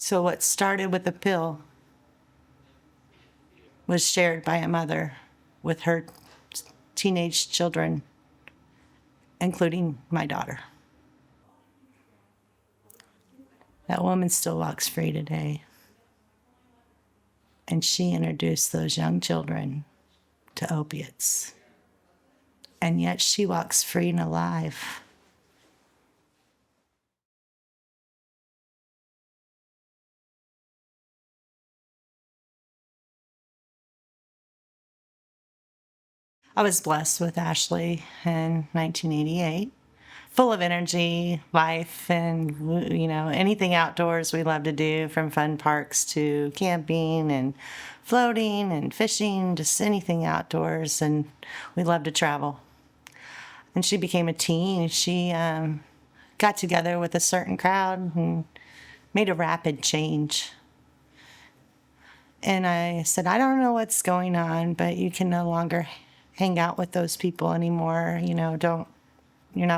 So what started with a pill was shared by a mother with her teenage children, including my daughter. That woman still walks free today. And she introduced those young children to opiates. And yet she walks free and alive. I was blessed with Ashley in 1988, full of energy, life, and anything outdoors we love to do, from fun parks to camping and floating and fishing, just anything outdoors, and we love to travel. And she became a teen. She got together with a certain crowd and made a rapid change. And I said, I don't know what's going on, but you can no longer hang out with those people anymore. You're not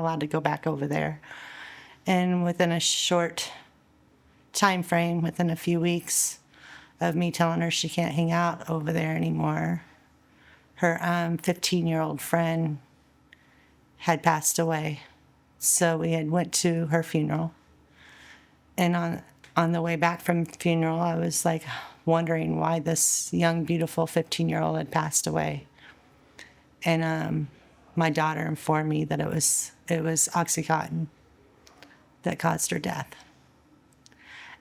allowed to go back over there. And within a short time frame, within a few weeks of me telling her she can't hang out over there anymore, her 15-year-old friend had passed away. So we had went to her funeral. And on the way back from the funeral, I was like wondering why this young, beautiful 15-year-old had passed away. And my daughter informed me that it was Oxycontin that caused her death.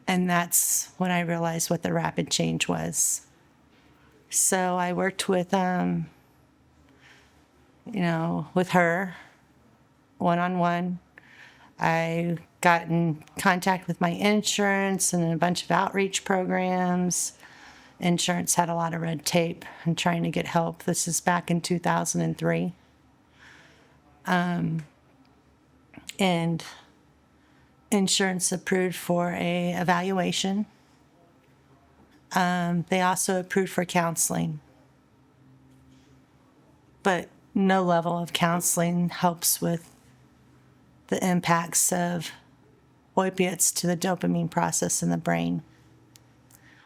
And that's when I realized what the rapid change was. So I worked with with her one-on-one. I got in contact with my insurance and a bunch of outreach programs. Insurance had a lot of red tape and trying to get help. This is back in 2003. And insurance approved for a evaluation. They also approved for counseling. But no level of counseling helps with the impacts of opiates to the dopamine process in the brain.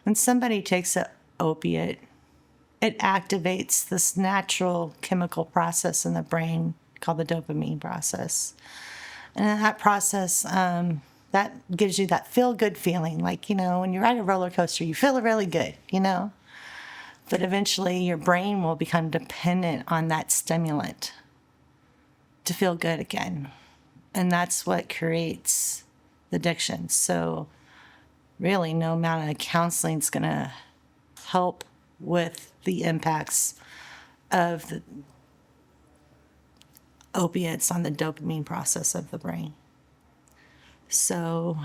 When somebody takes an opiate, it activates this natural chemical process in the brain called the dopamine process. And in that process, that gives you that feel-good feeling. Like, when you ride a roller coaster, you feel really good, But eventually your brain will become dependent on that stimulant to feel good again. And that's what creates the addiction. So really, no amount of counseling is going to help with the impacts of the opiates on the dopamine process of the brain. So,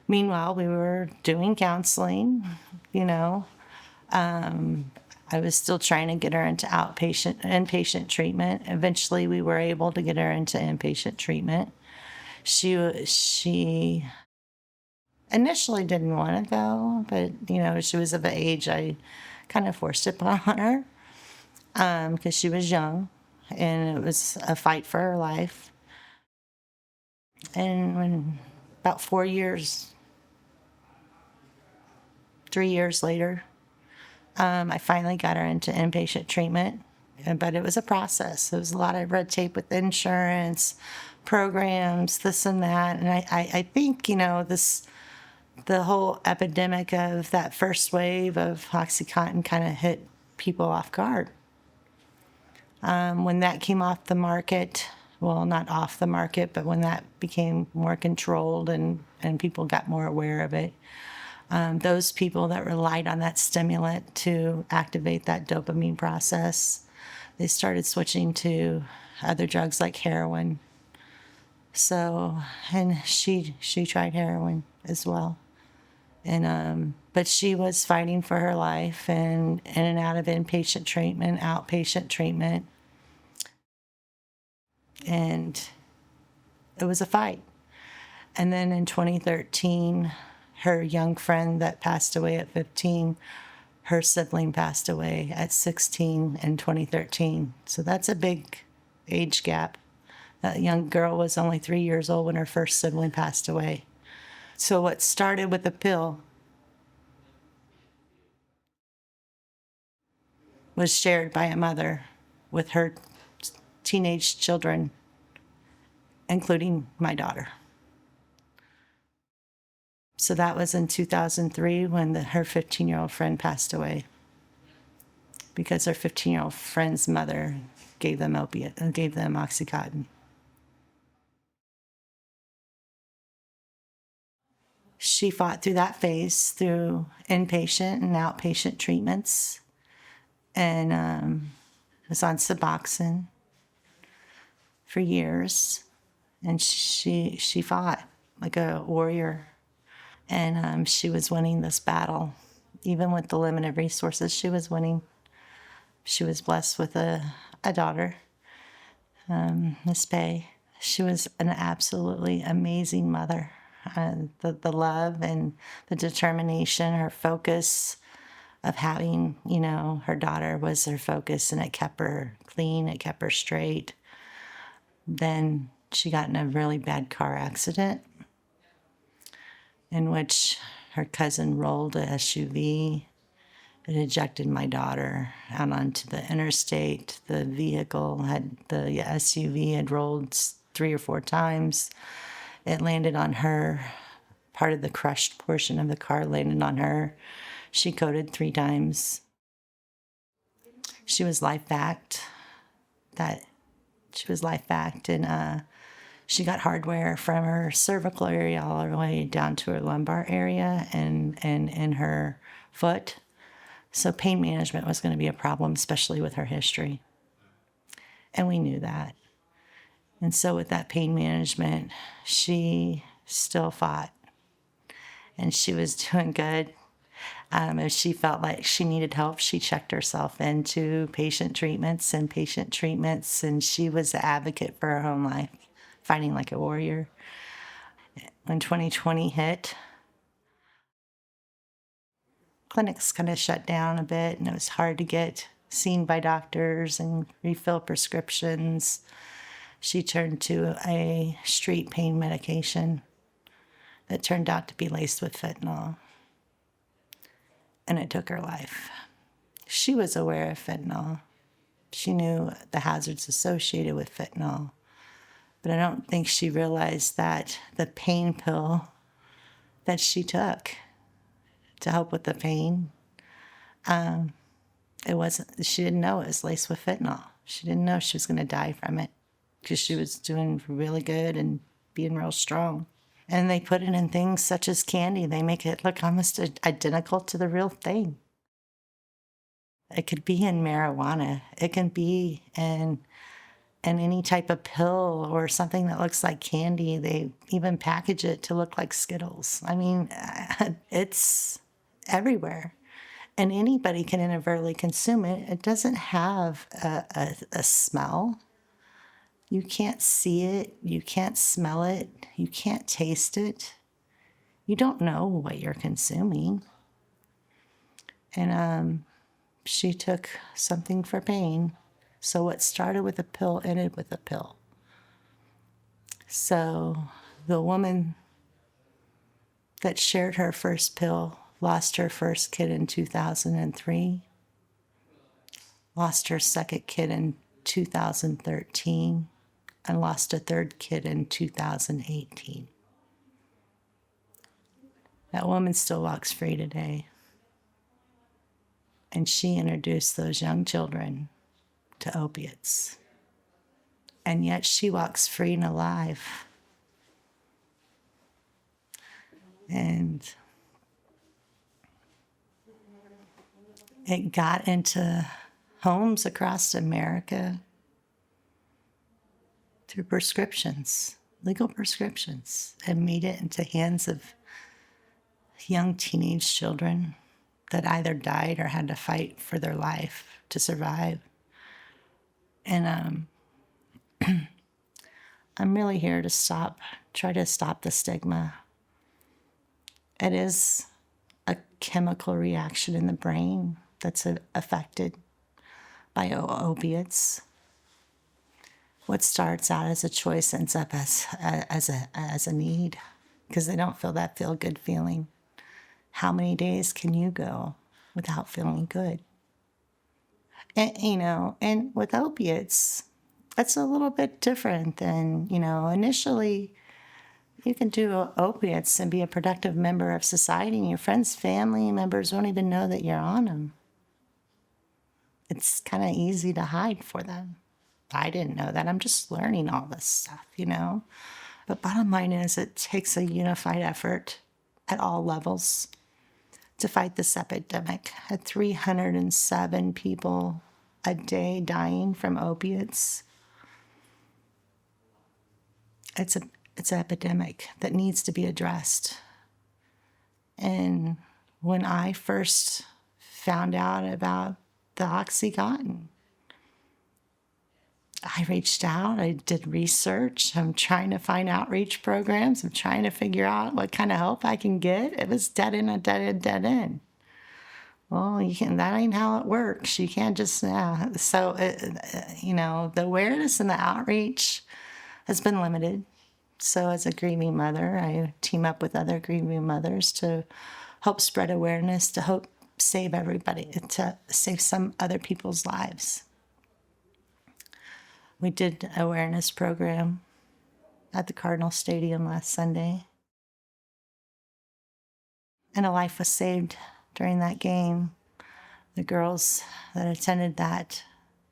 meanwhile, we were doing counseling, I was still trying to get her into inpatient treatment. Eventually, we were able to get her into inpatient treatment. She initially didn't want to go, but, she was of an age I kind of forced it upon her because she was young, and it was a fight for her life. And when about 3 years later, I finally got her into inpatient treatment, but it was a process. There was a lot of red tape with insurance, programs, this and that. And I think, the whole epidemic of that first wave of OxyContin kind of hit people off guard. When that came off the market, well, not off the market, but when that became more controlled and people got more aware of it, those people that relied on that stimulant to activate that dopamine process, they started switching to other drugs like heroin. So, and she tried heroin as well. And but she was fighting for her life and in and out of inpatient treatment, outpatient treatment. And it was a fight. And then in 2013, her young friend that passed away at 15, her sibling passed away at 16 in 2013. So that's a big age gap. That young girl was only 3 years old when her first sibling passed away. So what started with a pill was shared by a mother with her teenage children, including my daughter. So that was in 2003 when her 15-year-old friend passed away because her 15-year-old friend's mother gave them Oxycontin. She fought through that phase through inpatient and outpatient treatments, and was on Suboxone for years. And she fought like a warrior, and she was winning this battle. Even with the limited resources, she was winning. She was blessed with a daughter, Miss Bay. She was an absolutely amazing mother. The love and the determination, her focus of having, her daughter was her focus, and it kept her clean, it kept her straight. Then she got in a really bad car accident in which her cousin rolled a SUV. It ejected my daughter out onto the interstate. The SUV had rolled 3 or 4 times. It landed on her. Part of the crushed portion of the car landed on her. She coded 3 times. She was life-backed. And she got hardware from her cervical area all the way down to her lumbar area and in her foot. So pain management was going to be a problem, especially with her history. And we knew that. And so with that pain management, she still fought. And she was doing good. If she felt like she needed help, she checked herself into patient treatments, and she was the advocate for her own life, fighting like a warrior. When 2020 hit, clinics kind of shut down a bit, and it was hard to get seen by doctors and refill prescriptions. She turned to a street pain medication that turned out to be laced with fentanyl, and it took her life. She was aware of fentanyl. She knew the hazards associated with fentanyl, but I don't think she realized that the pain pill that she took to help with the pain, she didn't know it was laced with fentanyl. She didn't know she was going to die from it because she was doing really good and being real strong. And they put it in things such as candy. They make it look almost identical to the real thing. It could be in marijuana. It can be in any type of pill or something that looks like candy. They even package it to look like Skittles. I mean, it's everywhere. And anybody can inadvertently consume it. It doesn't have a smell. You can't see it. You can't smell it. You can't taste it. You don't know what you're consuming. And she took something for pain. So what started with a pill ended with a pill. So the woman that shared her first pill lost her first kid in 2003, lost her second kid in 2013, and lost a third kid in 2018. That woman still walks free today. And she introduced those young children to opiates. And yet she walks free and alive. And it got into homes across America through prescriptions, legal prescriptions, and made it into hands of young teenage children that either died or had to fight for their life to survive. And I'm really here to try to stop the stigma. It is a chemical reaction in the brain that's affected by opiates. What starts out as a choice ends up as a need. because they don't feel that feel-good feeling. How many days can you go without feeling good? And, and with opiates, it's a little bit different than, initially you can do opiates and be a productive member of society, and your friends, family members won't even know that you're on them. It's kind of easy to hide for them. I didn't know that. I'm just learning all this stuff, But bottom line is, it takes a unified effort at all levels to fight this epidemic. At 307 people a day dying from opiates. It's an epidemic that needs to be addressed. And when I first found out about the Oxycontin, I reached out, I did research, I'm trying to find outreach programs, I'm trying to figure out what kind of help I can get. It was dead end. Well, that ain't how it works. You can't just, So, the awareness and the outreach has been limited. So as a grieving mother, I team up with other grieving mothers to help spread awareness, to help save everybody, to save some other people's lives. We did an awareness program at the Cardinal Stadium last Sunday. And a life was saved during that game. The girls that attended that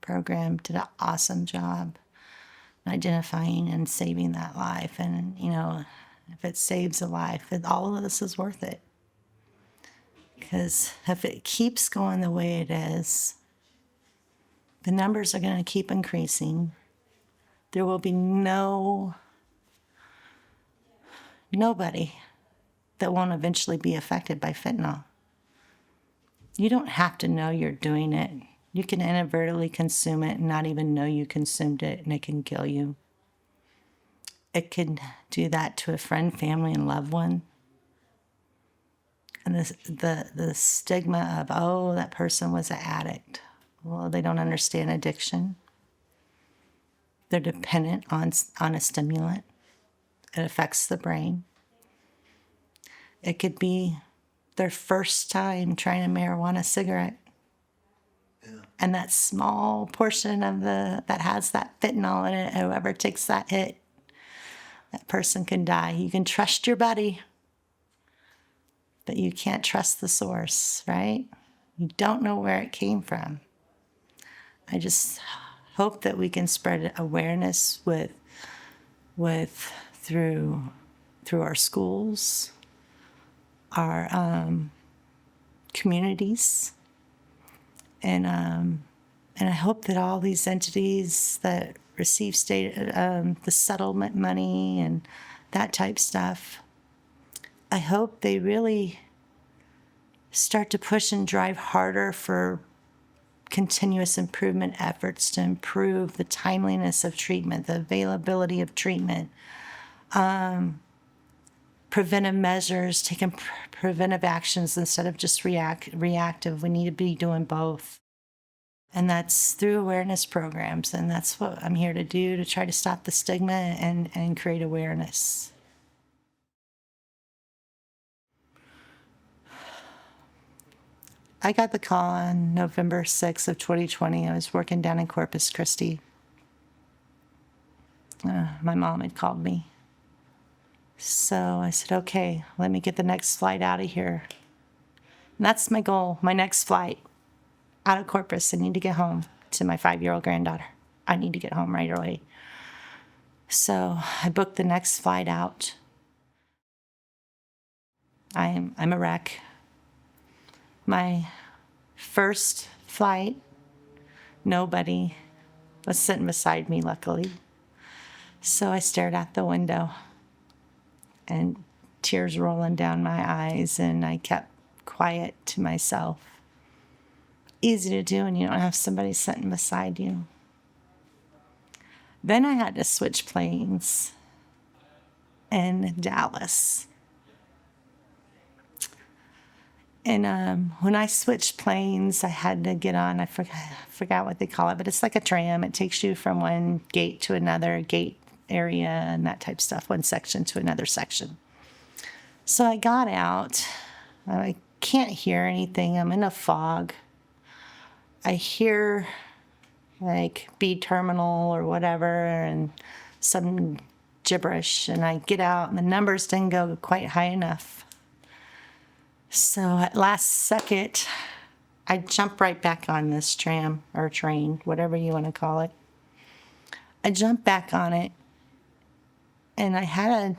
program did an awesome job identifying and saving that life. And, if it saves a life, all of this is worth it. Because if it keeps going the way it is, the numbers are going to keep increasing. There will be nobody that won't eventually be affected by fentanyl. You don't have to know you're doing it. You can inadvertently consume it and not even know you consumed it, and it can kill you. It can do that to a friend, family, and loved one. And the stigma of, that person was an addict. Well, they don't understand addiction. They're dependent on a stimulant. It affects the brain. It could be their first time trying a marijuana cigarette. Yeah. And that small portion of that has that fentanyl in it, whoever takes that hit, that person can die. You can trust your buddy, but you can't trust the source, right? You don't know where it came from. I just hope that we can spread awareness through our schools, our communities, and I hope that all these entities that receive the settlement money and that type stuff, I hope they really start to push and drive harder for continuous improvement efforts to improve the timeliness of treatment, the availability of treatment, preventive measures, taking preventive actions instead of just reactive. We need to be doing both. And that's through awareness programs, and that's what I'm here to do, to try to stop the stigma and create awareness. I got the call on November 6th of 2020. I was working down in Corpus Christi. My mom had called me. So I said, okay, let me get the next flight out of here. And that's my goal, my next flight out of Corpus. I need to get home to my 5-year-old granddaughter. I need to get home right away. So I booked the next flight out. I'm a wreck. My first flight, nobody was sitting beside me, luckily. So I stared out the window and tears rolling down my eyes, and I kept quiet to myself. Easy to do when you don't have somebody sitting beside you. Then I had to switch planes in Dallas. And when I switched planes, I had to get on, I forgot what they call it, but it's like a tram. It takes you from one gate to another gate area and that type of stuff, one section to another section. So I got out. I can't hear anything. I'm in a fog. I hear like B terminal or whatever and some gibberish, and I get out and the numbers didn't go quite high enough. So at last second, I jump right back on this tram or train, whatever you want to call it. I jump back on it, and I had a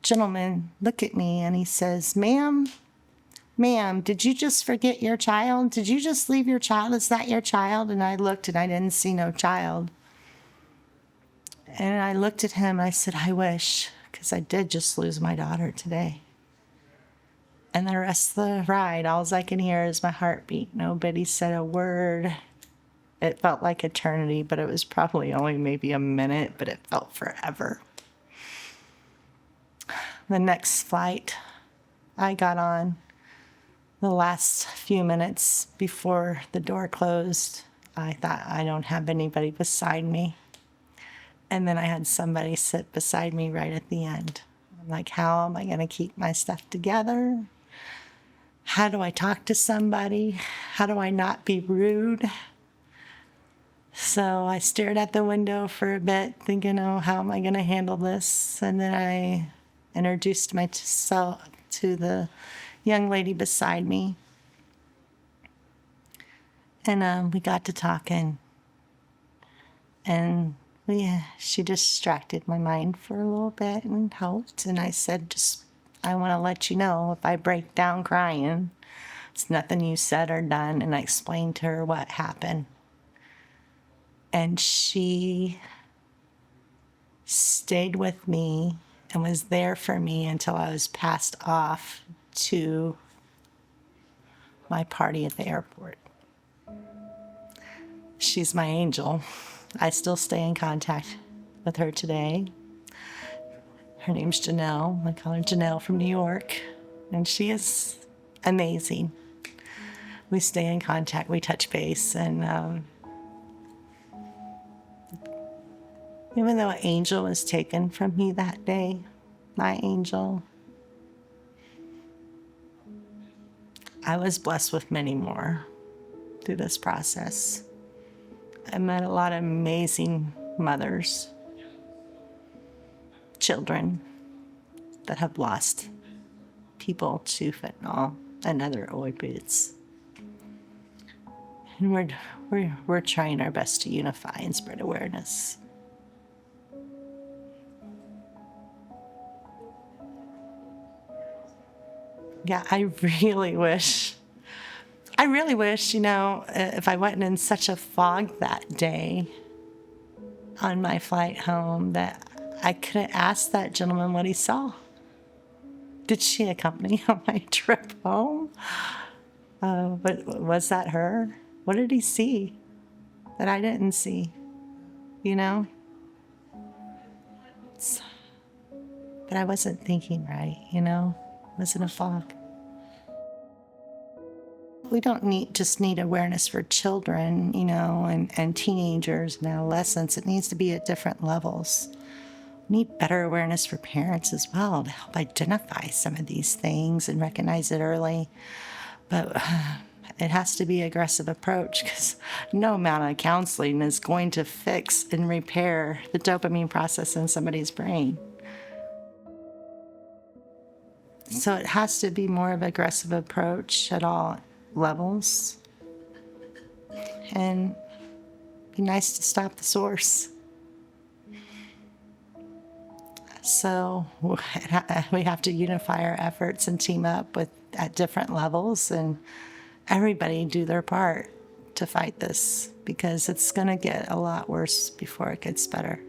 gentleman look at me, and he says, ma'am, did you just forget your child? Did you just leave your child? Is that your child? And I looked, and I didn't see no child. And I looked at him, and I said, I wish, because I did just lose my daughter today. And the rest of the ride, all I can hear is my heartbeat. Nobody said a word. It felt like eternity, but it was probably only maybe a minute, but it felt forever. The next flight I got on, the last few minutes before the door closed, I thought, I don't have anybody beside me. And then I had somebody sit beside me right at the end. I'm like, how am I going to keep my stuff together? How do I talk to somebody? How do I not be rude? So I stared at the window for a bit, thinking, oh, how am I going to handle this? And then I introduced myself to the young lady beside me. And we got to talking. And she distracted my mind for a little bit and helped. And I said, I want to let you know if I break down crying, it's nothing you said or done. And I explained to her what happened. And she stayed with me and was there for me until I was passed off to my party at the airport. She's my angel. I still stay in contact with her today. Her name's Janelle. I call her Janelle from New York. And she is amazing. We stay in contact. We touch base. And even though an angel was taken from me that day, my angel, I was blessed with many more through this process. I met a lot of amazing mothers, children that have lost people to fentanyl and other opioids. And we're trying our best to unify and spread awareness. Yeah, I really wish, if I wasn't in such a fog that day on my flight home, that I could have asked that gentleman what he saw. Did she accompany me on my trip home? But was that her? What did he see that I didn't see? But I wasn't thinking right, I was in a fog. We don't just need awareness for children, and teenagers and adolescents. It needs to be at different levels. We need better awareness for parents as well to help identify some of these things and recognize it early. But it has to be an aggressive approach, because no amount of counseling is going to fix and repair the dopamine process in somebody's brain. So it has to be more of an aggressive approach at all levels. And be nice to stop the source. So we have to unify our efforts and team up at different levels, and everybody do their part to fight this, because it's going to get a lot worse before it gets better.